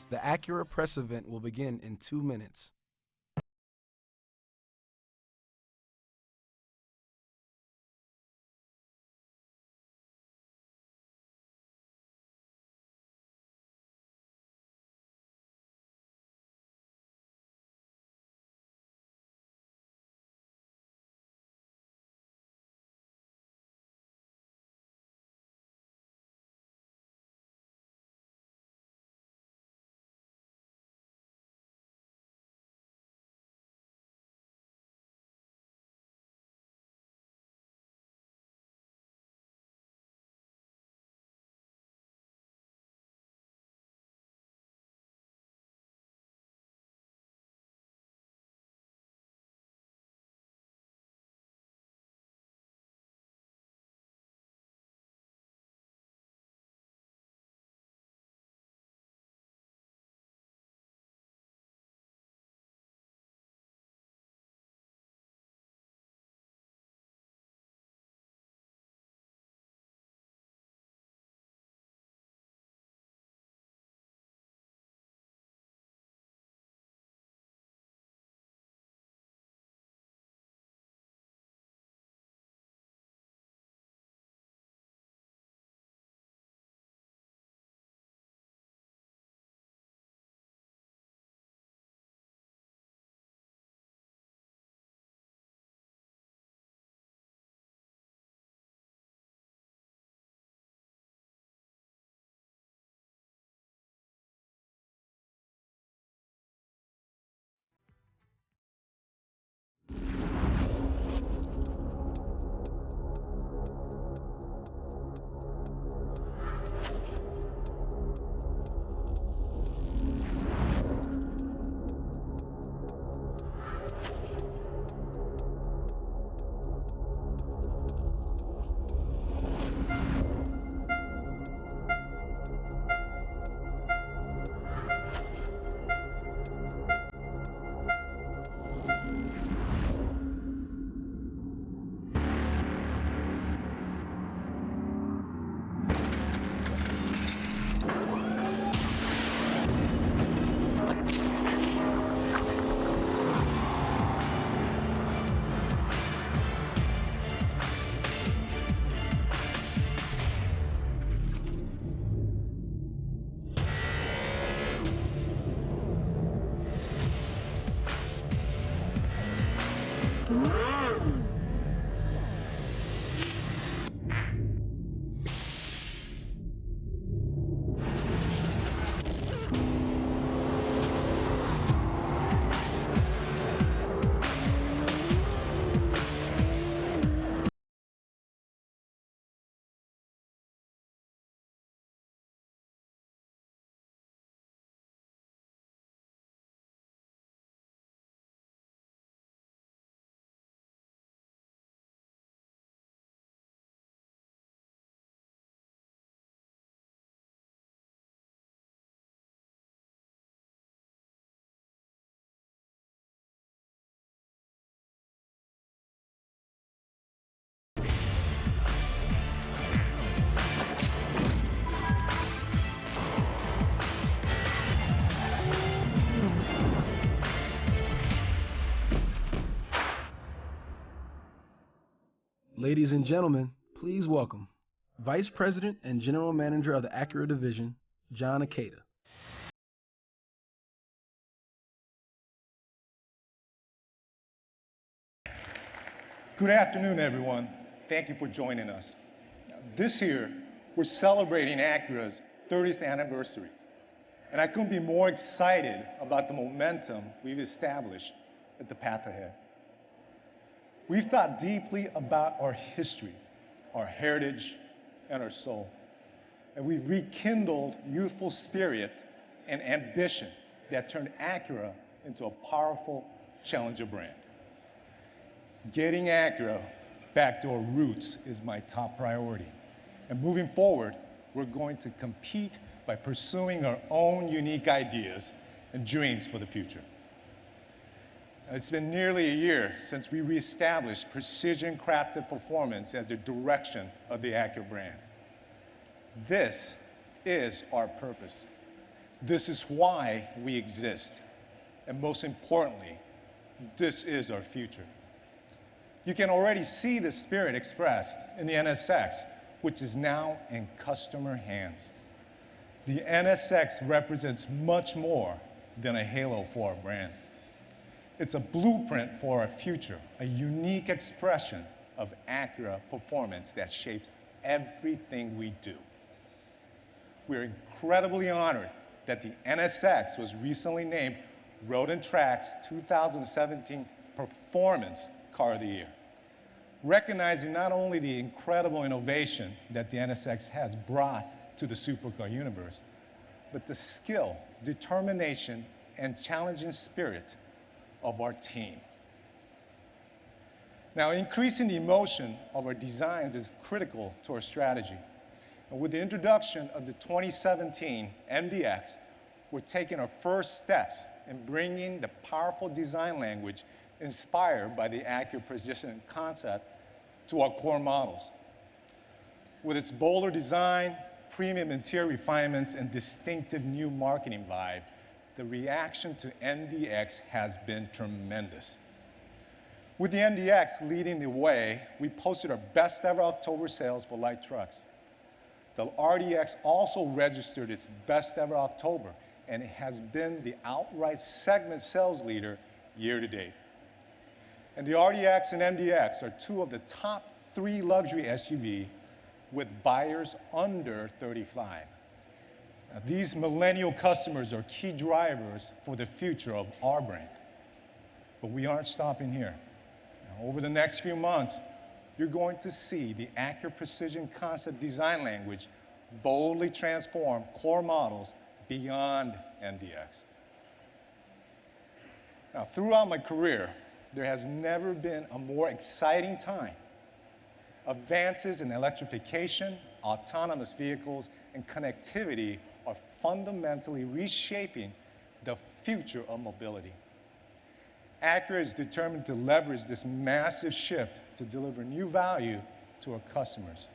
The Acura press event will begin in 2 minutes. Ladies and gentlemen, please welcome Vice President and General Manager of the Acura Division, John Acura. Good afternoon, everyone. Thank you for joining us. This year, we're celebrating Acura's 30th anniversary, and I couldn't be more excited about the momentum we've established at the path ahead. We've thought deeply about our history, our heritage, and our soul, and we've rekindled youthful spirit and ambition that turned Acura into a powerful challenger brand. Getting Acura back to our roots is my top priority. And moving forward, we're going to compete by pursuing our own unique ideas and dreams for the future. It's been nearly a year since we reestablished precision-crafted performance as the direction of the Acura brand. This is our purpose. This is why we exist. And most importantly, this is our future. You can already see the spirit expressed in the NSX, which is now in customer hands. The NSX represents much more than a halo for our brand. It's a blueprint for our future, a unique expression of Acura performance that shapes everything we do. We're incredibly honored that the NSX was recently named Road and Track's 2017 Performance Car of the Year, recognizing not only the incredible innovation that the NSX has brought to the supercar universe, but the skill, determination, and challenging spirit of our team. Now, increasing the emotion of our designs is critical to our strategy. And with the introduction of the 2017 MDX, we're taking our first steps in bringing the powerful design language inspired by the Acura Precision concept to our core models. With its bolder design, premium interior refinements, and distinctive new marketing vibe, the reaction to MDX has been tremendous. With the MDX leading the way, we posted our best ever October sales for light trucks. The RDX also registered its best ever October, and it has been the outright segment sales leader year to date. And the RDX and MDX are two of the top 3 luxury SUV with buyers under 35. Now, these millennial customers are key drivers for the future of our brand. But we aren't stopping here. Now, over the next few months, you're going to see the Acura Precision concept design language boldly transform core models beyond MDX. Now, throughout my career, there has never been a more exciting time. Advances in electrification, autonomous vehicles, and connectivity are fundamentally reshaping the future of mobility. Acura is determined to leverage this massive shift to deliver new value to our customers.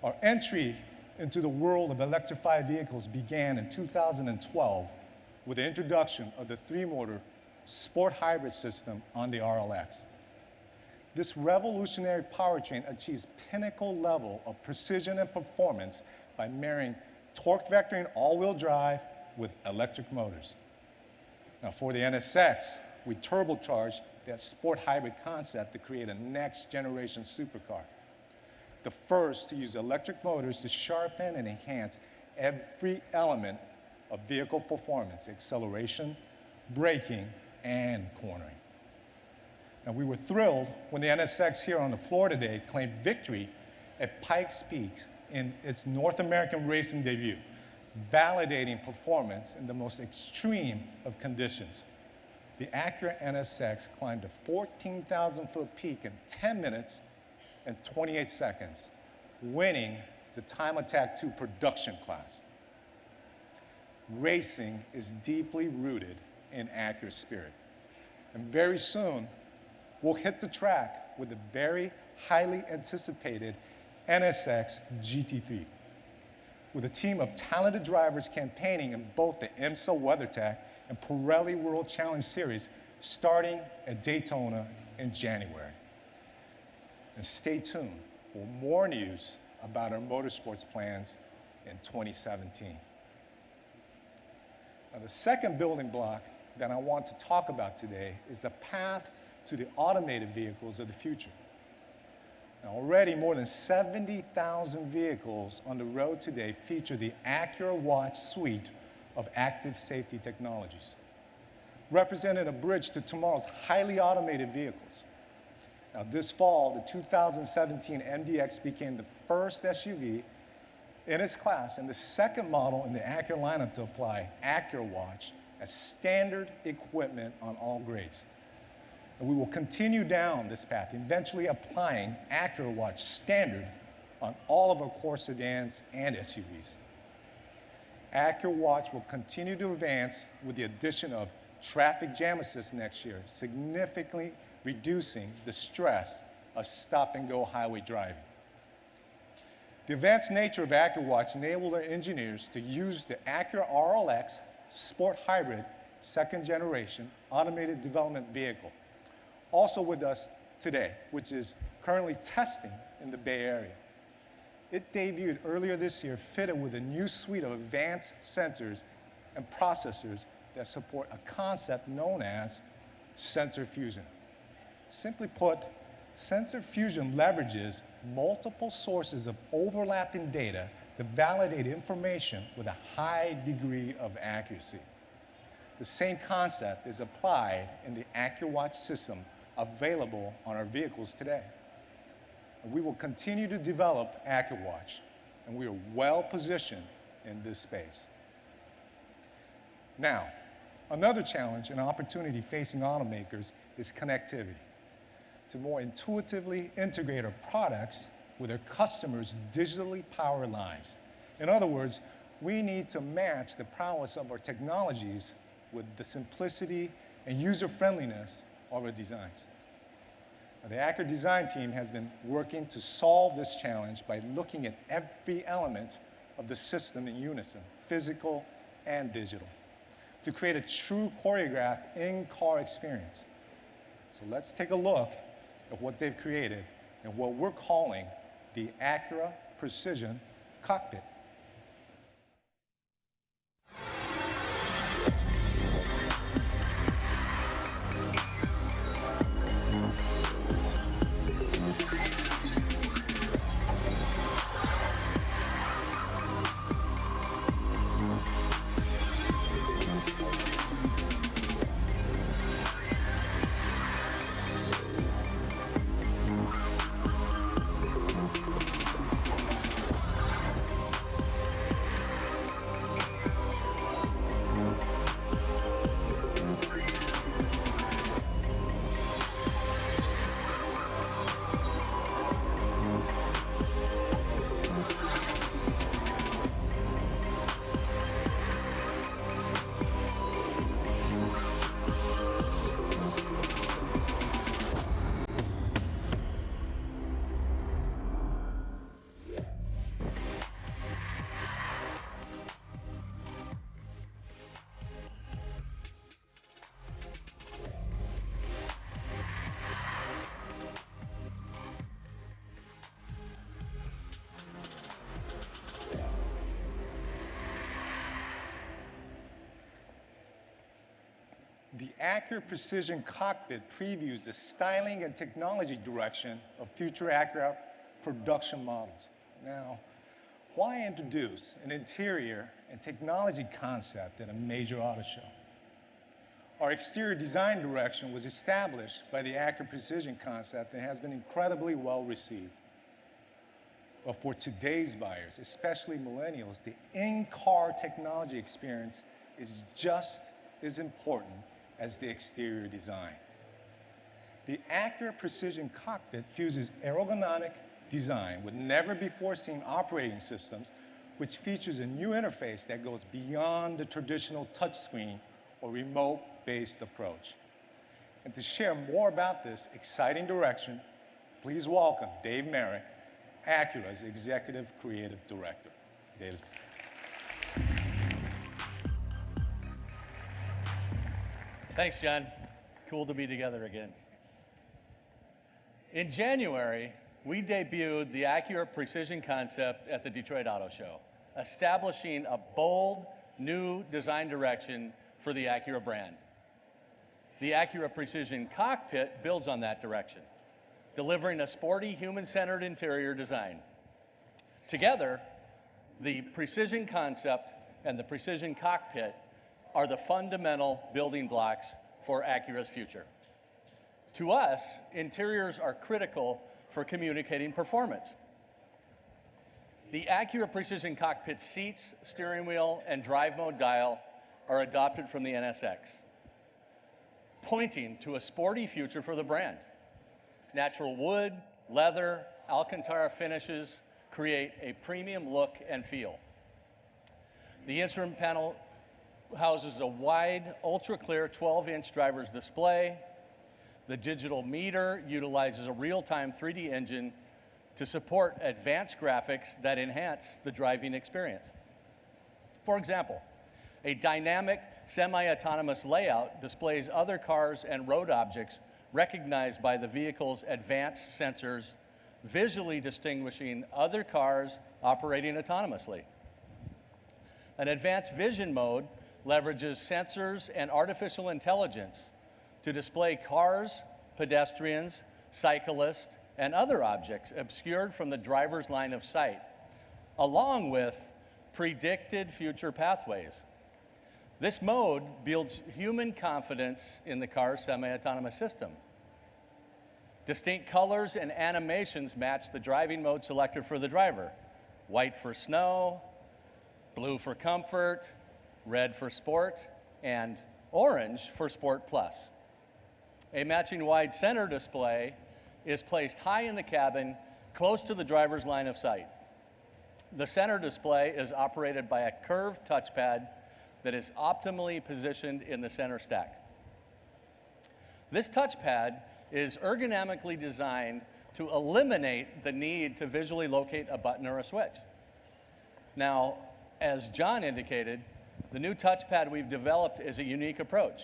Our entry into the world of electrified vehicles began in 2012 with the introduction of the 3-motor sport hybrid system on the RLX. This revolutionary powertrain achieves pinnacle level of precision and performance by marrying torque vectoring all-wheel drive with electric motors. Now, for the NSX, we turbocharged that sport hybrid concept to create a next-generation supercar, the first to use electric motors to sharpen and enhance every element of vehicle performance: acceleration, braking, and cornering. Now, we were thrilled when the NSX here on the floor today claimed victory at Pikes Peak in its North American racing debut, validating performance in the most extreme of conditions. The Acura NSX climbed a 14,000-foot peak in 10 minutes and 28 seconds, winning the Time Attack 2 production class. Racing is deeply rooted in Acura's spirit. And very soon, we'll hit the track with the very highly anticipated NSX GT3, with a team of talented drivers campaigning in both the IMSA WeatherTech and Pirelli World Challenge Series starting at Daytona in January. And stay tuned for more news about our motorsports plans in 2017. Now, the second building block that I want to talk about today is the path to the automated vehicles of the future. Now, already more than 70,000 vehicles on the road today feature the Acura Watch suite of active safety technologies, representing a bridge to tomorrow's highly automated vehicles. Now, this fall, the 2017 MDX became the first SUV in its class and the second model in the Acura lineup to apply Acura Watch as standard equipment on all grades. And we will continue down this path, eventually applying Acura Watch standard on all of our core sedans and SUVs. Acura Watch will continue to advance with the addition of traffic jam assist next year, significantly reducing the stress of stop-and-go highway driving. The advanced nature of AccuWatch enabled our engineers to use the Acura RLX Sport Hybrid second generation automated development vehicle. Also with us today, which is currently testing in the Bay Area. It debuted earlier this year fitted with a new suite of advanced sensors and processors that support a concept known as sensor fusion. Simply put, sensor fusion leverages multiple sources of overlapping data to validate information with a high degree of accuracy. The same concept is applied in the AccuWatch system available on our vehicles today. And we will continue to develop AccuWatch, and we are well positioned in this space. Now, another challenge and opportunity facing automakers is connectivity. To more intuitively integrate our products with our customers' digitally powered lives. In other words, we need to match the prowess of our technologies with the simplicity and user-friendliness of our designs. Now, the Acura design team has been working to solve this challenge by looking at every element of the system in unison, physical and digital, to create a true choreographed in-car experience. So let's take a look at what they've created and what we're calling the Acura Precision Cockpit. The Acura Precision Cockpit previews the styling and technology direction of future Acura production models. Now, why introduce an interior and technology concept at a major auto show? Our exterior design direction was established by the Acura Precision concept and has been incredibly well received. But for today's buyers, especially millennials, the in-car technology experience is just as important as the exterior design. The Acura Precision Cockpit fuses ergonomic design with never-before-seen operating systems, which features a new interface that goes beyond the traditional touchscreen or remote-based approach. And to share more about this exciting direction, please welcome Dave Merrick, Acura's Executive Creative Director. Dave. Thanks, John. Cool to be together again. In January, we debuted the Acura Precision concept at the Detroit Auto Show, establishing a bold, new design direction for the Acura brand. The Acura Precision Cockpit builds on that direction, delivering a sporty, human-centered interior design. Together, the Precision concept and the Precision Cockpit are the fundamental building blocks for Acura's future. To us, interiors are critical for communicating performance. The Acura Precision Cockpit seats, steering wheel, and drive mode dial are adopted from the NSX, pointing to a sporty future for the brand. Natural wood, leather, Alcantara finishes create a premium look and feel. The instrument panel houses a wide, ultra-clear 12-inch driver's display. The digital meter utilizes a real-time 3D engine to support advanced graphics that enhance the driving experience. For example, a dynamic semi-autonomous layout displays other cars and road objects recognized by the vehicle's advanced sensors, visually distinguishing other cars operating autonomously. An advanced vision mode leverages sensors and artificial intelligence to display cars, pedestrians, cyclists, and other objects obscured from the driver's line of sight, along with predicted future pathways. This mode builds human confidence in the car's semi-autonomous system. Distinct colors and animations match the driving mode selected for the driver. White for snow, blue for comfort, red for sport, and orange for Sport Plus. A matching wide center display is placed high in the cabin, close to the driver's line of sight. The center display is operated by a curved touchpad that is optimally positioned in the center stack. This touchpad is ergonomically designed to eliminate the need to visually locate a button or a switch. Now, as John indicated, the new touchpad we've developed is a unique approach.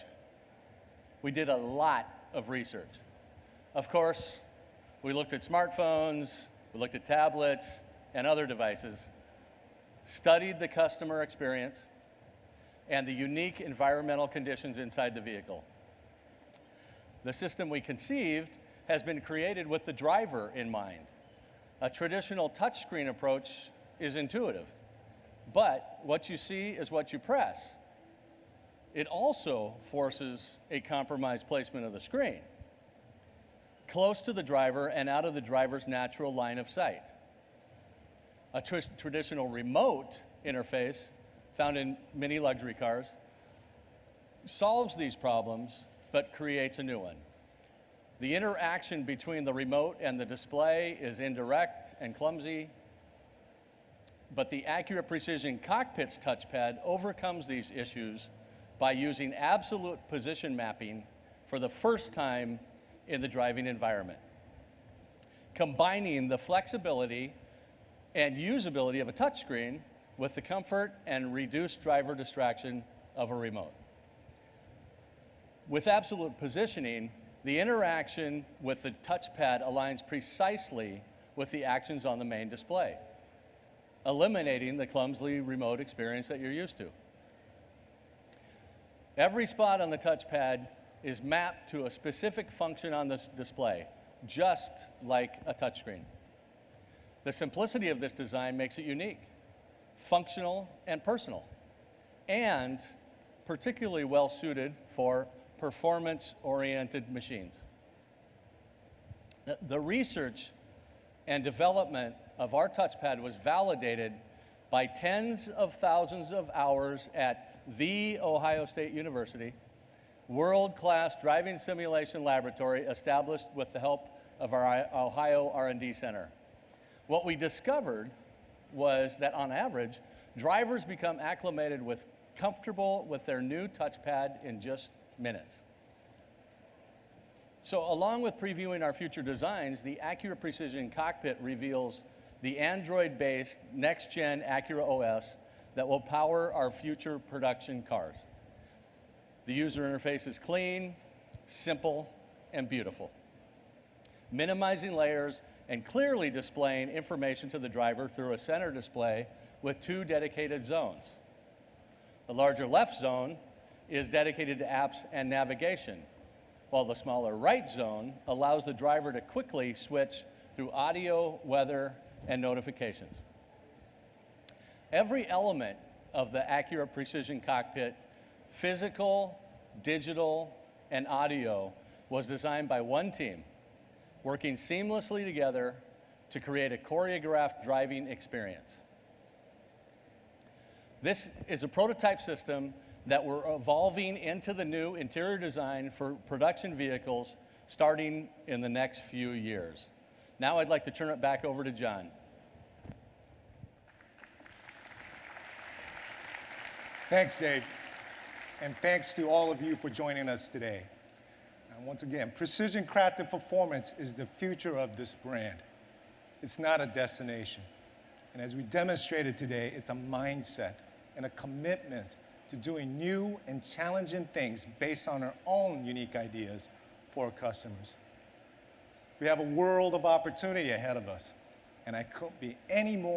We did a lot of research. Of course, we looked at smartphones, we looked at tablets, and other devices, studied the customer experience, and the unique environmental conditions inside the vehicle. The system we conceived has been created with the driver in mind. A traditional touchscreen approach is intuitive, but what you see is what you press. It also forces a compromised placement of the screen, close to the driver and out of the driver's natural line of sight. A traditional remote interface found in many luxury cars solves these problems, but creates a new one. The interaction between the remote and the display is indirect and clumsy, but the Acura Precision Cockpit's touchpad overcomes these issues by using absolute position mapping for the first time in the driving environment, combining the flexibility and usability of a touchscreen with the comfort and reduced driver distraction of a remote. With absolute positioning, the interaction with the touchpad aligns precisely with the actions on the main display, eliminating the clumsy remote experience that you're used to. Every spot on the touchpad is mapped to a specific function on this display, just like a touchscreen. The simplicity of this design makes it unique, functional, and personal, and particularly well suited for performance-oriented machines. The research and development of our touchpad was validated by tens of thousands of hours at The Ohio State University, world-class driving simulation laboratory established with the help of our Ohio R&D Center. What we discovered was that on average, drivers become acclimated with comfortable with their new touchpad in just minutes. So along with previewing our future designs, the Acura Precision Cockpit reveals the Android-based next-gen Acura OS that will power our future production cars. The user interface is clean, simple, and beautiful, minimizing layers and clearly displaying information to the driver through a center display with 2 dedicated zones. The larger left zone is dedicated to apps and navigation, while the smaller right zone allows the driver to quickly switch through audio, weather, and notifications. Every element of the Acura Precision Cockpit, physical, digital, and audio, was designed by one team, working seamlessly together to create a choreographed driving experience. This is a prototype system that we're evolving into the new interior design for production vehicles starting in the next few years. Now I'd like to turn it back over to John. Thanks, Dave. And thanks to all of you for joining us today. And once again, precision crafted performance is the future of this brand. It's not a destination. And as we demonstrated today, it's a mindset and a commitment to doing new and challenging things based on our own unique ideas for our customers. We have a world of opportunity ahead of us, and I couldn't be any more